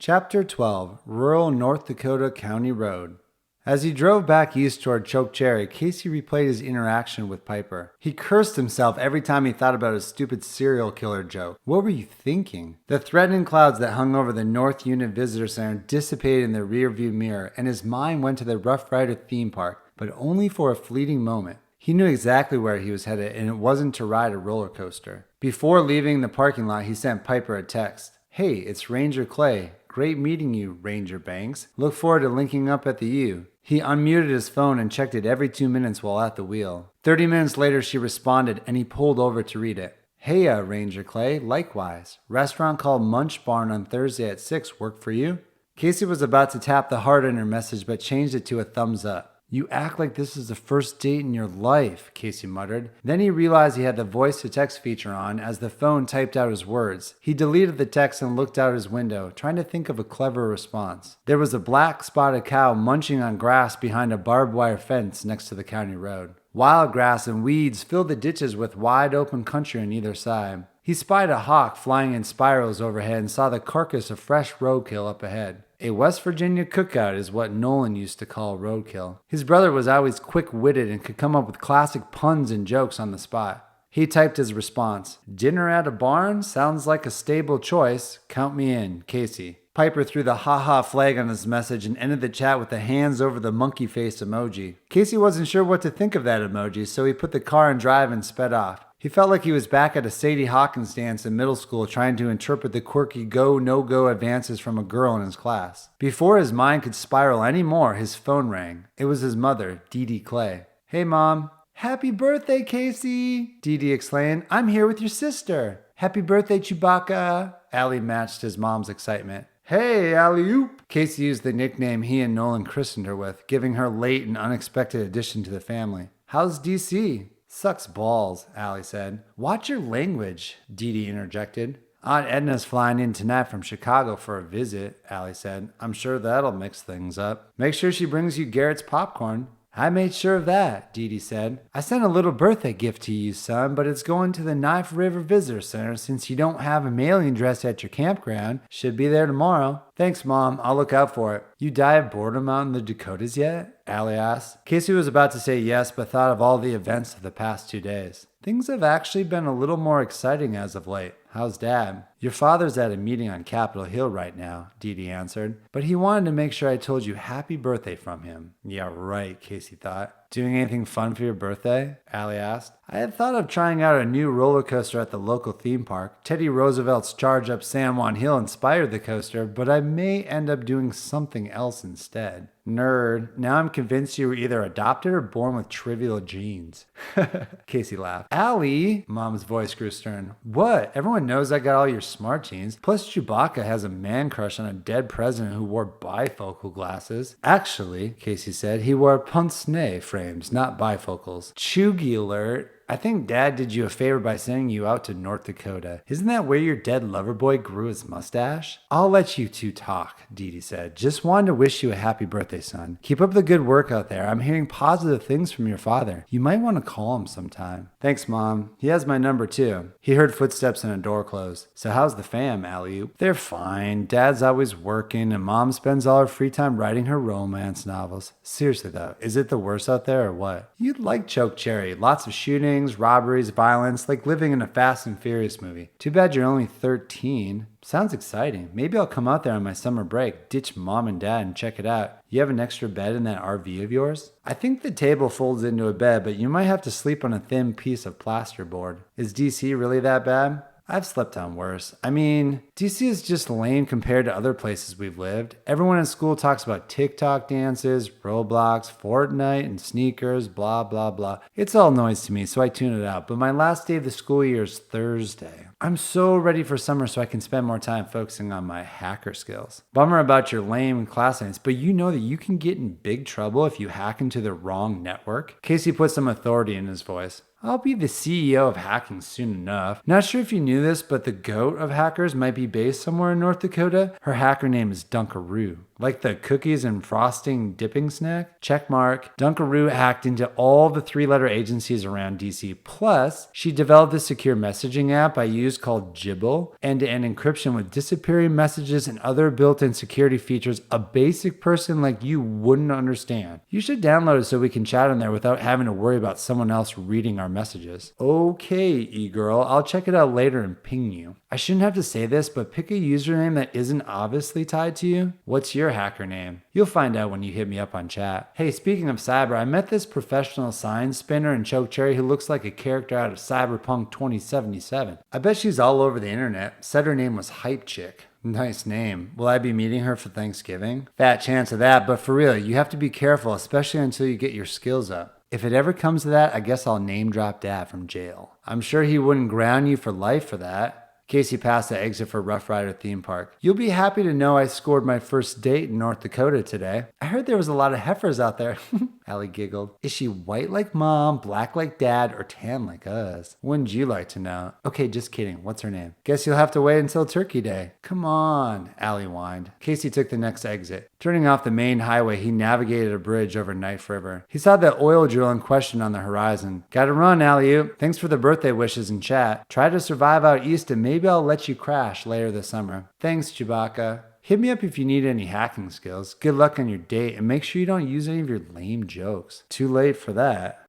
Chapter 12, Rural North Dakota County Road. As he drove back east toward Chokecherry, Casey replayed his interaction with Piper. He cursed himself every time he thought about his stupid serial killer joke. What were you thinking? The threatening clouds that hung over the North Unit Visitor Center dissipated in the rearview mirror, and his mind went to the Rough Rider theme park, but only for a fleeting moment. He knew exactly where he was headed, and it wasn't to ride a roller coaster. Before leaving the parking lot, he sent Piper a text. "Hey, it's Ranger Clay. Great meeting you, Ranger Banks. Look forward to linking up at the U." He unmuted his phone and checked it every 2 minutes while at the wheel. 30 minutes later, she responded, and he pulled over to read it. "Hey, Ranger Clay. Likewise. Restaurant called Munch Barn on Thursday at 6. Work for you?" Casey was about to tap the heart in her message, but changed it to a thumbs up. "You act like this is the first date in your life," Casey muttered. Then he realized he had the voice-to-text feature on as the phone typed out his words. He deleted the text and looked out his window, trying to think of a clever response. There was a black spotted cow munching on grass behind a barbed wire fence next to the county road. Wild grass and weeds filled the ditches with wide open country on either side. He spied a hawk flying in spirals overhead and saw the carcass of fresh roadkill up ahead. A West Virginia cookout is what Nolan used to call roadkill. His brother was always quick-witted and could come up with classic puns and jokes on the spot. He typed his response. "Dinner at a barn? Sounds like a stable choice. Count me in, Casey." Piper threw the ha-ha flag on his message and ended the chat with the hands over the monkey face emoji. Casey wasn't sure what to think of that emoji, so he put the car in drive and sped off. He felt like he was back at a Sadie Hawkins dance in middle school trying to interpret the quirky go-no-go advances from a girl in his class. Before his mind could spiral any more, his phone rang. It was his mother, Dee Dee Clay. "Hey, Mom." "Happy birthday, Casey," Dee Dee exclaimed. "I'm here with your sister." "Happy birthday, Chewbacca." Allie matched his mom's excitement. "Hey, Alley-oop." Casey used the nickname he and Nolan christened her with, giving her late and unexpected addition to the family. "How's DC?" "Sucks balls," Allie said. "Watch your language," Dee Dee interjected. "Aunt Edna's flying in tonight from Chicago for a visit," Allie said. "I'm sure that'll mix things up. Make sure she brings you Garrett's popcorn." "I made sure of that," Dee Dee said. "I sent a little birthday gift to you, son, but it's going to the Knife River Visitor Center since you don't have a mailing address at your campground. Should be there tomorrow." "Thanks, Mom. I'll look out for it." "You die of boredom out in the Dakotas yet?" Allie asked. Casey was about to say yes, but thought of all the events of the past 2 days. "Things have actually been a little more exciting as of late. How's Dad?" "Your father's at a meeting on Capitol Hill right now," Dee Dee answered. "But he wanted to make sure I told you happy birthday from him." "Yeah, right," Casey thought. "Doing anything fun for your birthday?" Allie asked. "I had thought of trying out a new roller coaster at the local theme park. Teddy Roosevelt's Charge Up San Juan Hill inspired the coaster, but I may end up doing something else instead." "Nerd. Now I'm convinced you were either adopted or born with trivial genes." Casey laughed. "Allie!" Mom's voice grew stern. "What? Everyone knows I got all your smart genes. Plus Chewbacca has a man crush on a dead president who wore bifocal glasses." "Actually," Casey said, "he wore pince-nez frames, not bifocals." "Chuggy alert. I think Dad did you a favor by sending you out to North Dakota. Isn't that where your dead lover boy grew his mustache?" "I'll let you two talk," Dee Dee said. "Just wanted to wish you a happy birthday, son. Keep up the good work out there. I'm hearing positive things from your father. You might want to call him sometime." "Thanks, Mom. He has my number, too." He heard footsteps and a door close. "So how's the fam, Alley-oop?" "They're fine. Dad's always working, and Mom spends all her free time writing her romance novels." "Seriously, though, is it the worst out there or what?" "You'd like Chokecherry. Lots of shootings, robberies, violence, like living in a Fast and Furious movie. Too bad you're only 13. Sounds exciting. Maybe I'll come out there on my summer break, ditch Mom and Dad, and check it out. You have an extra bed in that RV of yours?" "I think the table folds into a bed, but you might have to sleep on a thin piece of plasterboard." "Is DC really that bad?" "I've slept on worse. I mean, DC is just lame compared to other places we've lived. Everyone in school talks about TikTok dances, Roblox, Fortnite, and sneakers, blah, blah, blah. It's all noise to me, so I tune it out. But my last day of the school year is Thursday. I'm so ready for summer so I can spend more time focusing on my hacker skills." "Bummer about your lame classmates, but you know that you can get in big trouble if you hack into the wrong network?" Casey put some authority in his voice. "I'll be the CEO of hacking soon enough. Not sure if you knew this, but the GOAT of hackers might be based somewhere in North Dakota. Her hacker name is Dunkaroo. Like the cookies and frosting dipping snack? Checkmark. Dunkaroo hacked into all the 3-letter agencies around DC. Plus, she developed a secure messaging app I use use called Gibble, end-to-end encryption with disappearing messages and other built-in security features a basic person like you wouldn't understand. You should download it so we can chat on there without having to worry about someone else reading our messages. Okay, e-girl, I'll check it out later and ping you. I shouldn't have to say this, but pick a username that isn't obviously tied to you. What's your hacker name? You'll find out when you hit me up on chat. Hey, speaking of cyber, I met this professional sign spinner in Chokecherry who looks like a character out of Cyberpunk 2077. I bet she's all over the internet. Said her name was Hype Chick. Nice name. Will I be meeting her for Thanksgiving? Fat chance of that, but for real, you have to be careful, especially until you get your skills up. If it ever comes to that, I guess I'll name drop Dad from jail. I'm sure he wouldn't ground you for life for that. Casey passed the exit for Rough Rider theme park. You'll be happy to know I scored my first date in North Dakota today. I heard there was a lot of heifers out there. Allie giggled. Is she white like Mom, black like Dad, or tan like us? Wouldn't you like to know? Okay, just kidding. What's her name? Guess you'll have to wait until Turkey Day. Come on, Allie whined. Casey took the next exit. Turning off the main highway, he navigated a bridge over Knife River. He saw the oil drill in question on the horizon. Gotta run, Alley-oop. Thanks for the birthday wishes in chat. Try to survive out east and maybe I'll let you crash later this summer. Thanks, Chewbacca. Hit me up if you need any hacking skills. Good luck on your date and make sure you don't use any of your lame jokes. Too late for that.